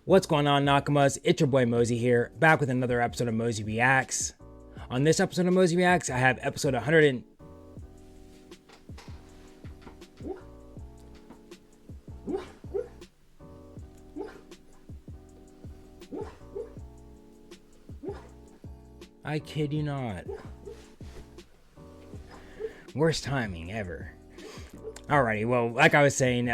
What's going on, Nakamas? It's your boy Mozy here, back with another episode of Mozy Reacts. On this episode of Mozy Reacts, I have episode 100 and... I kid you not. Worst timing ever. Alrighty, well, like I was saying,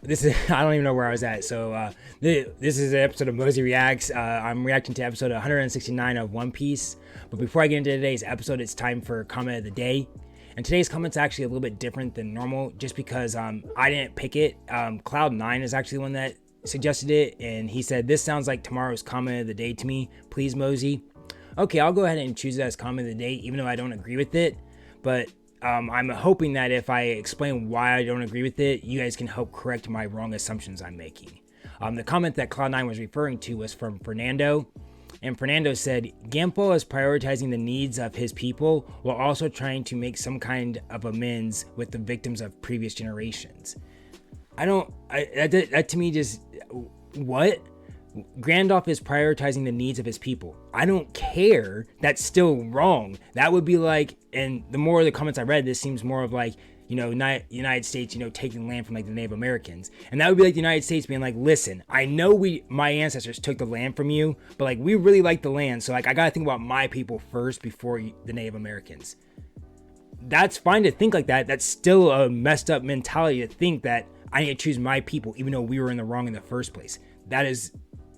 this is, I don't even know where I was at, so, this is an episode of Mozy Reacts. I'm reacting to episode 169 of One Piece, but before I get into today's episode, it's time for comment of the day, and today's comment's actually a little bit different than normal, just because, I didn't pick it. Cloud9 is actually the one that suggested it, and he said, "This sounds like tomorrow's comment of the day to me, please, Mozy." Okay, I'll go ahead and choose it as comment of the day, even though I don't agree with it, but I'm hoping that if I explain why I don't agree with it, you guys can help correct my wrong assumptions I'm making. The comment that Cloud9 was referring to was from Fernando, and Fernando said, "Gampo is prioritizing the needs of his people while also trying to make some kind of amends with the victims of previous generations." That to me just, what? Gandalf is prioritizing the needs of his people. I don't care. That's still wrong. That would be like, and the more of the comments I read, this seems more of like, United States, taking land from like the Native Americans. And that would be like the United States being like, "Listen, I know my ancestors took the land from you, but like we really like the land. So like I gotta think about my people first before the Native Americans." That's fine to think like that. That's still a messed up mentality to think that I need to choose my people, even though we were in the wrong in the first place.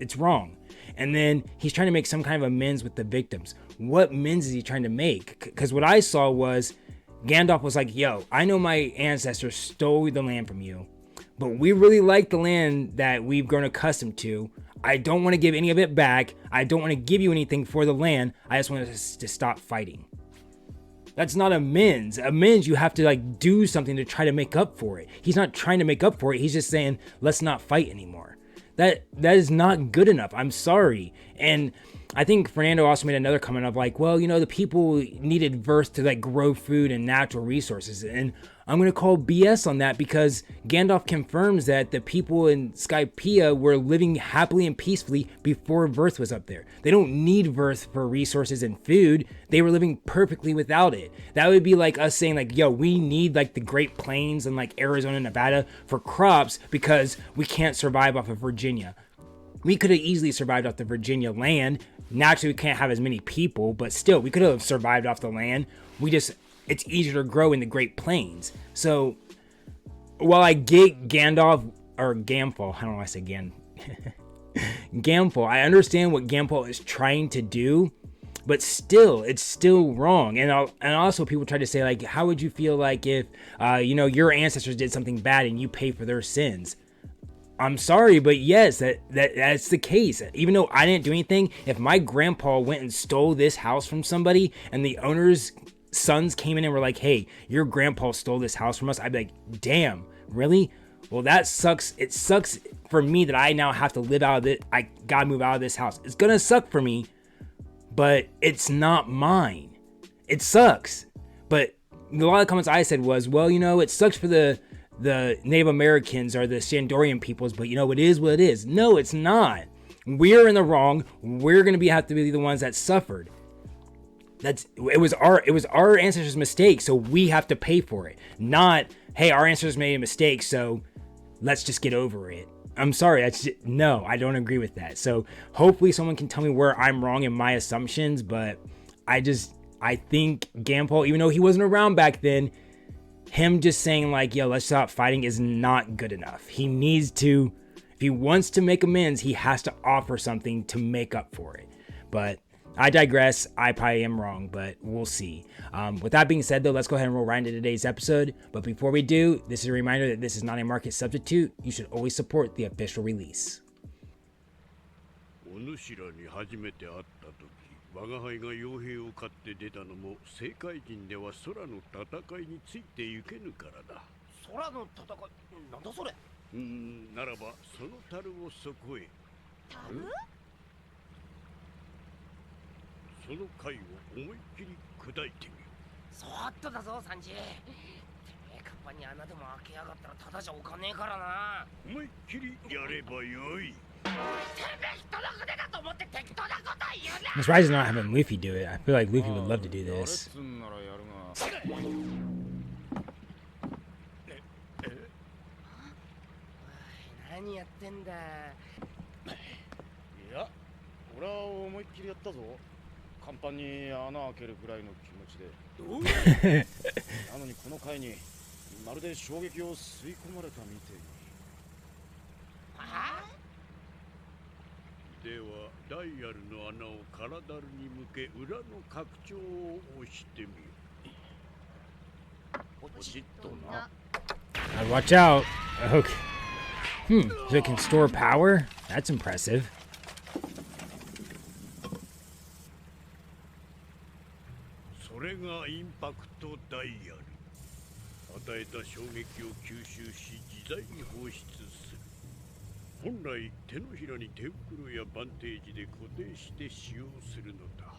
It's wrong. And then he's trying to make some kind of amends with the victims. What amends is he trying to make? Because what I saw was Gandalf was like, "Yo, I know my ancestors stole the land from you, but we really like the land that we've grown accustomed to. I don't want to give any of it back. I don't want to give you anything for the land. I just want us to stop fighting." That's not amends. Amends, you have to like do something to try to make up for it. He's not trying to make up for it. He's just saying, let's not fight anymore. That is not good enough. I'm sorry. And I think Fernando also made another comment of like, well, the people needed Verse to like grow food and natural resources. And I'm going to call BS on that because Gandalf confirms that the people in Skypiea were living happily and peacefully before Verse was up there. They don't need Verse for resources and food. They were living perfectly without it. That would be like us saying like, yo, we need like the Great Plains and like Arizona and Nevada for crops because we can't survive off of Virginia. We could have easily survived off the Virginia land. Naturally, we can't have as many people, but still, we could have survived off the land. It's easier to grow in the Great Plains. So, while I get Gandalf, or Gamfall, I don't know why I say Gamfall, I understand what Gamfall is trying to do, but still, it's still wrong. And also people try to say, like, how would you feel like if, your ancestors did something bad and you pay for their sins? I'm sorry, but yes, that's the case. Even though I didn't do anything, if my grandpa went and stole this house from somebody and the owner's sons came in and were like, "Hey, your grandpa stole this house from us," I'd be like, "Damn, really? Well, that sucks." It sucks for me that I now have to live out of it. I gotta move out of this house. It's gonna suck for me, but it's not mine. It sucks. But a lot of the comments I said was, well, it sucks for the Native Americans or the Shandorian peoples, but it is what it is. No, it's not. We're in the wrong. We're gonna have to be the ones that suffered. It was our ancestors' mistake, so we have to pay for it. Not, hey, our ancestors made a mistake, so let's just get over it. I'm sorry, no, I don't agree with that. So hopefully someone can tell me where I'm wrong in my assumptions, but I think Gampo, even though he wasn't around back then, him just saying like, "Yo, let's stop fighting," is not good enough. He needs to, if he wants to make amends, he has to offer something to make up for it. But I digress. I probably am wrong, but we'll see. With that being said, though, let's go ahead and roll right into today's episode. But before we do, this is a reminder that this is not a market substitute. You should always support the official release. 我が輩が傭兵を買って出たのも政界人では空の戦いについて行けぬからだ。空の戦い？なんだそれ？ならばその樽をそこへ。樽？その貝を思いっきり砕いてみる。そーっとだぞ、サンジ。てめえカッパに穴でも開けやがったらただじゃおかねえからな。思いっきりやればよい。I'm surprised not having Luffy do it. I feel like Luffy would love to do this. 何やってんだ。いや、俺は思いっきりやったぞ。甲板に穴開けるぐらいの気持ちで。なのにこの回にまるで衝撃を吸い込まれたみてえに。ではダイヤルの穴を体に向け裏の拡張を押してみよう。ポチッとな。Watch out. Okay. So it can store power? That's impressive. それがインパクトダイヤル。与えた衝撃を吸収し自在に放出する。本来手のひらに手袋やバンテージで固定して使用するのだ。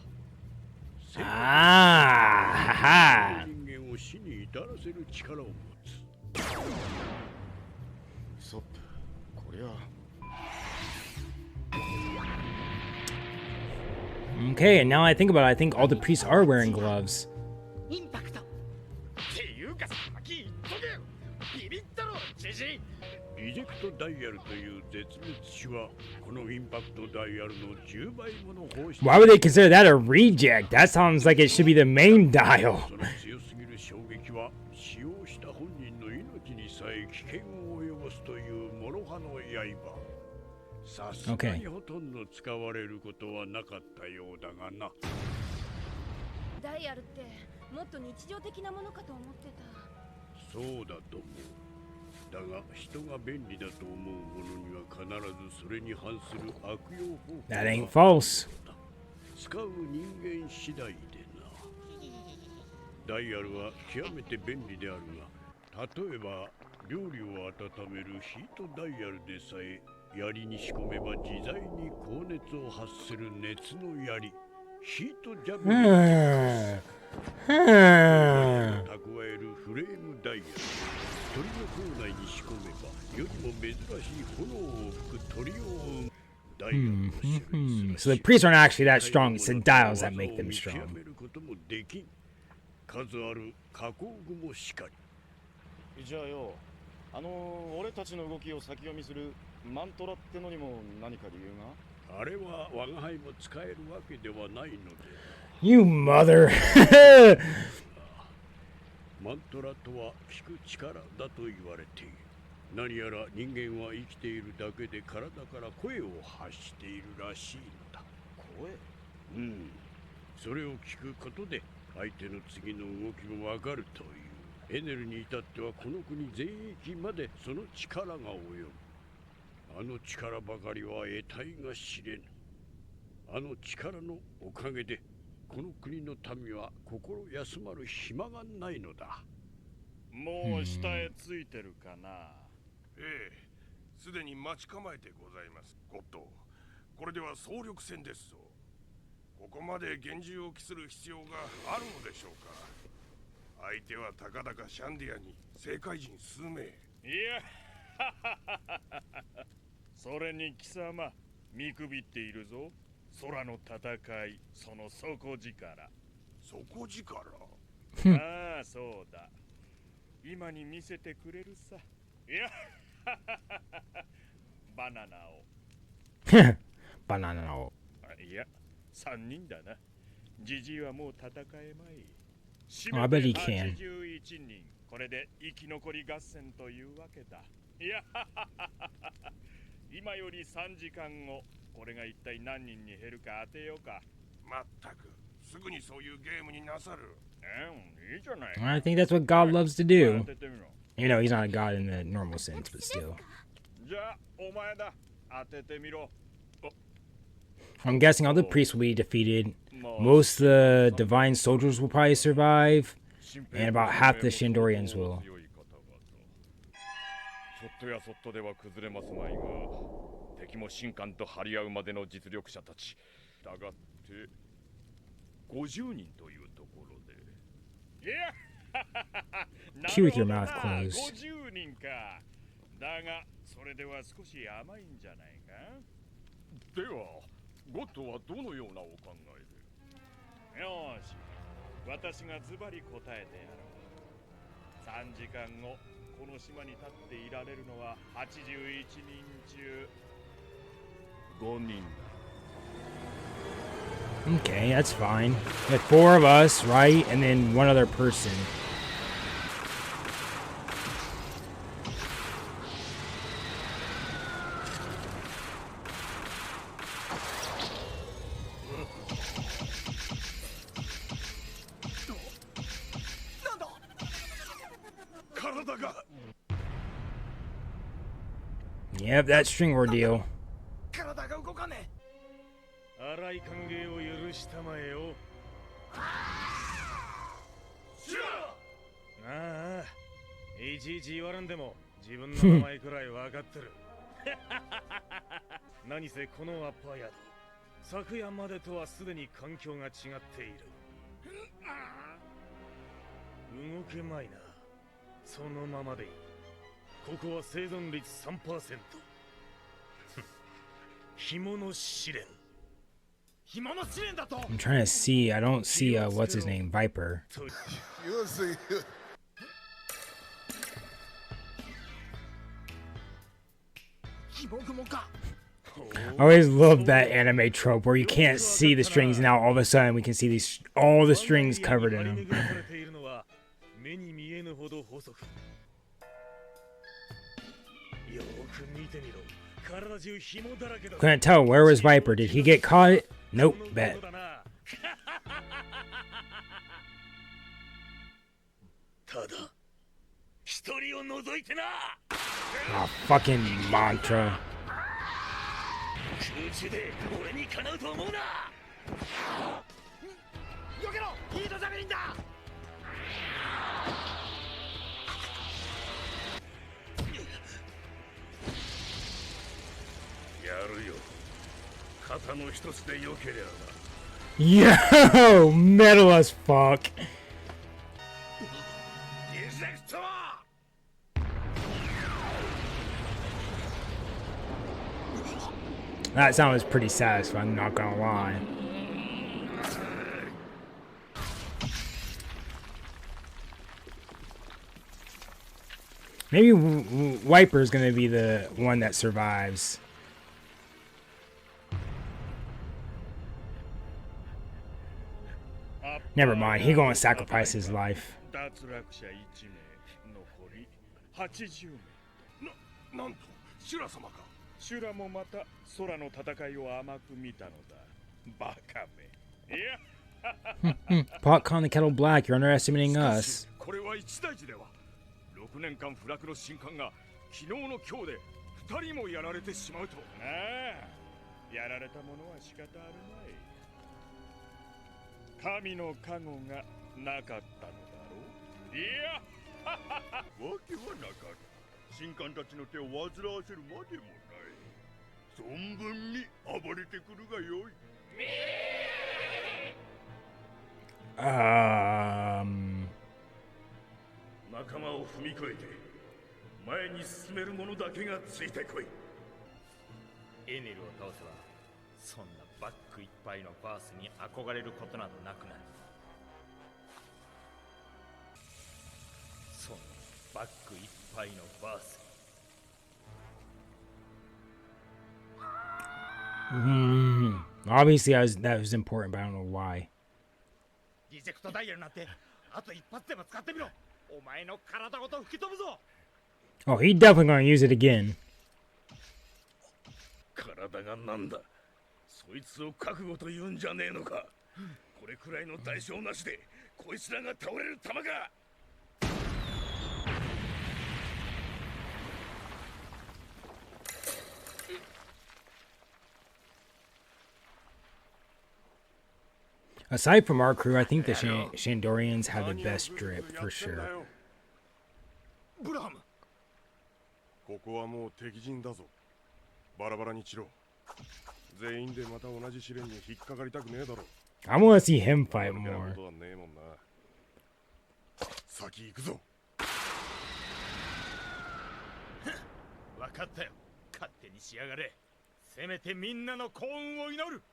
Ah, 人間を死に至らせる力を持つ。そっと、こりゃ。Okay, and now I think about it, I think all the priests are wearing gloves. インパクト。っていうか先言っとけよ。ビビったろ、ジジイ。リジェクトダイヤルという絶滅種はこのインパクトダイヤルの10倍もの放出。 Why would they consider that a reject? That sounds like it should be the main dial. その強すぎる衝撃は使用した本人の命にさえ危険を及ぼすという諸刃の刃。さすがにほとんど使われることはなかったようだがな。ダイヤルってもっと日常的なものかと思ってた。そうだと思う。だが人が便利だと思うものには必ずそれに反する悪用方法。 That ain't false. 使う人間次第でな。ダイヤルは極めて便利であるが、例えば料理を温めるヒートダイヤルでさえ槍に仕込めば自在に高熱を発する熱の槍、ヒートジャブに蓄えるフレームダイヤル、鳥の口内に仕込めばよりも珍しい炎を吹く鳥を生む。ダイヤルの種類 So the priests aren't actually that strong, it's the dials that make them strong. 見極めることもできん。数ある加工具もしかり。じゃあよ、俺たちの動きを先読みするマントラってのにも何か理由が？あれは我が輩も使えるわけではないので。You mother. マントラとは聞く力だと言われている。何やら人間は生きているだけで体から声を発しているらしいのだ。声？それを聞くことで相手の次の動きもわかるという。エネルに至ってはこの国全域までその力が及ぶ。あの力ばかりは得体が知れぬ。あの力のおかげでこの国の民は心休まる暇がないのだ。もう下へついてるかな？ええ、すでに待ち構えてございます。ゴッド、これでは総力戦ですぞ。ここまで厳重を期する必要があるのでしょうか。相手はたかだかシャンディアに政界人数名。いやそれに貴様見くびっているぞ。空の戦い、その底力。底力？ああ、そうだ。今に見せてくれるさ。いやバナナを。バナナを。いや、3人だな。ジジイはもう戦えまい。 I bet he can. 81人。これで生き残り合戦というわけだ。いや今より3時間後、これが一体何人に減るか当てようか。まったく、すぐにそういうゲームになさる。いいじゃない。I think that's what God loves to do. You know, he's not a god in the normal sense, but still. じゃあ、お前だ。当ててみろ。 I'm guessing all the priests will be defeated. Most of the divine soldiers will probably survive. And about half the Shandorians will. そっとやそっとでは崩れますまいが、敵も神官と張り合うまでの実力者たち。だがって50人というところで。いやChew with your mouth closed. 50人か。だがそれでは少し甘いんじゃないか。ではゴッドはどのようなお考えで？よし、私がズバリ答えてやろう。3時間後、この島に立っていられるのは81人中5人だ。Okay, that's fine. We had 4 of us, right? And then 1 other person. Yep, that string ordeal. 体が動かねえ。荒い歓迎を許したまえよ。ああ、いちいち言われんでも自分の名前くらい分かってる。何せこのアッパーヤド、昨夜までとはすでに環境が違っている。動けまいな。そのままでいい。ここは生存率 3%。紐の試練。紐の試練だと。I'm trying to see. I don't see what's his name, Viper. You'll see. I always love that anime trope where you can't see the strings, and now all of a sudden we can see these all the strings covered in them. Couldn't tell, where was Viper? Did he get caught? Nope, bet. Oh, fucking mantra. Yo, metal as fuck. That sound was pretty satisfying, I'm not gonna lie. Maybe Wiper's gonna be the one that survives. Never mind, he gonna sacrifice his life. なんとシュラ様か。シュラもまた空の戦いを甘く見たのだ。バカめ。いや。Potcon the kettle black, you're underestimating us. これは一大事では。6年間不落の神官が昨日の今日で2人もやられてしまうと。ああ、やられたものは仕方あるまい。神の加護がなかったのだろう。いや、わけはなかった。神官たちの手を煩わせるまでもない。存分に暴れてくるがよい。仲間を踏み越えて前に進める者だけがついてこい。エネルを倒せばそんなバッグいっぱいのバースに憧れることなどなくなる。そんなバッグいっぱいのバース。Obviously, that was important, but I don't know why. リジェクトダイヤルなんてあと一発でも使ってみろ。お前の体ごと吹き飛ぶぞ。 Oh, he definitely gonna use it again. 体がなんだ。そいつを覚悟と言うんじゃねえのか。これくらいの代償なしでこいつらが倒れる玉か。Aside from our crew, I think the Shandorians have the best drip for sure. ブラハム。ここはもう敵陣だぞ。バラバラに散ろう。全員でまた同じ試練に引っかかりたくねえだろ。I want to see him fight more. 先行くぞ。分かったよ。勝手にしやがれ。せめてみんなの幸運を祈る。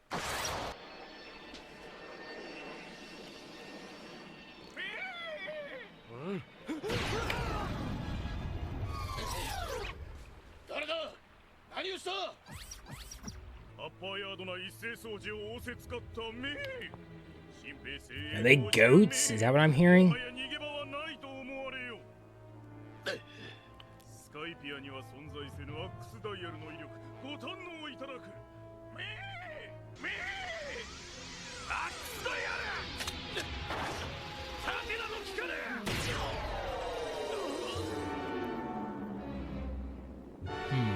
誰だ？何をした？アッパーヤードな一斉掃除を仰せつかっため。 Are they goats? Is that what I'm hearing? スカイピアには存在せぬアックスダイヤルの威力ご堪能いただく。めアックスダイヤル盾など効かねHmm.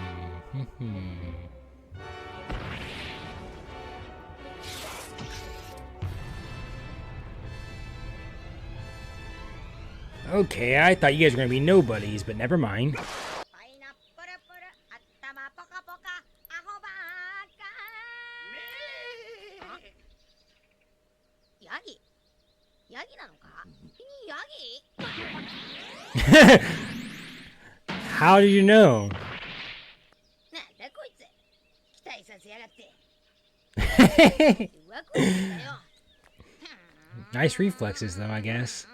Okay, I thought you guys were gonna be nobodies, but never mind. How did you know? Nice reflexes, though, I guess.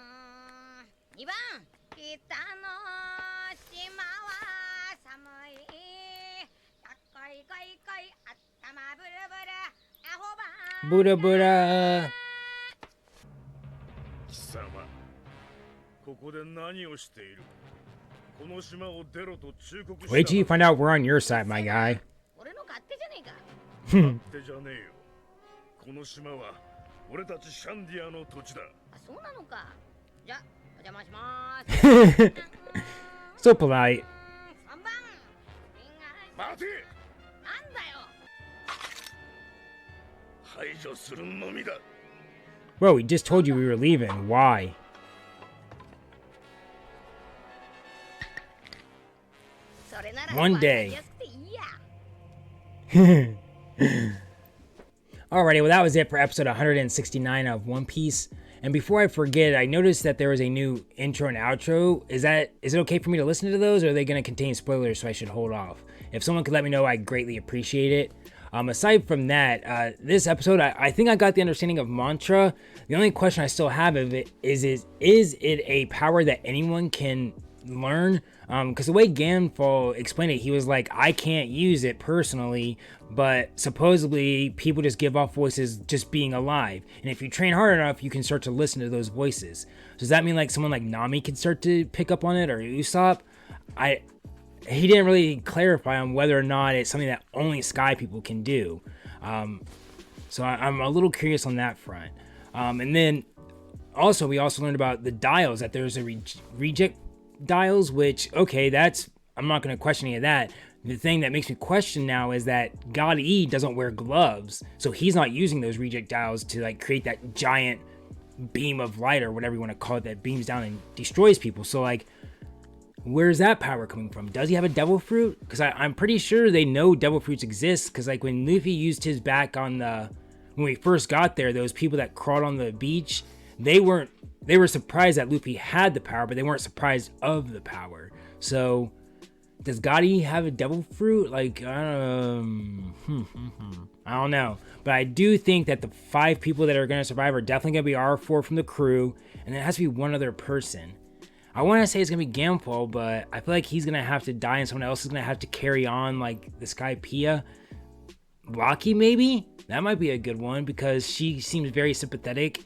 Buddha Buddha. 貴様、ここで何をしている？この島を出ろと忠告した。 Wait till you find out we're on your side, my guy. 勝手じゃねえよ。この島は俺たちシャンディアの土地だ。そうなのか。じゃ、お邪魔します。So polite. 3番。待て。なんだよ。排除するのみだ。 Bro, we just told you we were leaving. Why? One day. Alrighty, well that was it for episode 169 of One Piece. And before I forget, I noticed that there was a new intro and outro. Is it okay for me to listen to those, or are they going to contain spoilers, so I should hold off? If someone could let me know, I'd greatly appreciate it. Aside from that, this episode, I think I got the understanding of mantra. The only question I still have of it is it a power that anyone can learn? Because the way Ganfall explained it, he was like, I can't use it personally, but supposedly people just give off voices just being alive. And if you train hard enough, you can start to listen to those voices. So does that mean like someone like Nami can start to pick up on it, or Usopp? He didn't really clarify on whether or not it's something that only Sky people can do. So I'm a little curious on that front. And then also, we also learned about the dials, that there's a reject dials, which, okay, I'm not going to question any of that. The thing that makes me question now is that God E doesn't wear gloves, so he's not using those reject dials to like create that giant beam of light or whatever you want to call it that beams down and destroys people. So like, where's that power coming from? Does he have a devil fruit? Because I'm pretty sure they know devil fruits exist, because like when Luffy used his back on when we first got there, those people that crawled on the beach, they were surprised that Luffy had the power, but they weren't surprised of the power. So does Gotti have a devil fruit? Like, I don't know. But I do think that the 5 people that are going to survive are definitely going to be R4 from the crew, and there has to be one other person. I want to say it's going to be Ganfall, but I feel like he's going to have to die and someone else is going to have to carry on, like the Skypiea. Rocky, maybe? That might be a good one, because she seems very sympathetic.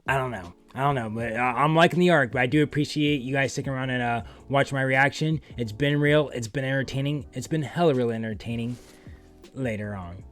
I don't know, but I'm liking the arc, but I do appreciate you guys sticking around and watching my reaction. It's been real, it's been entertaining, it's been hella real entertaining. Later on.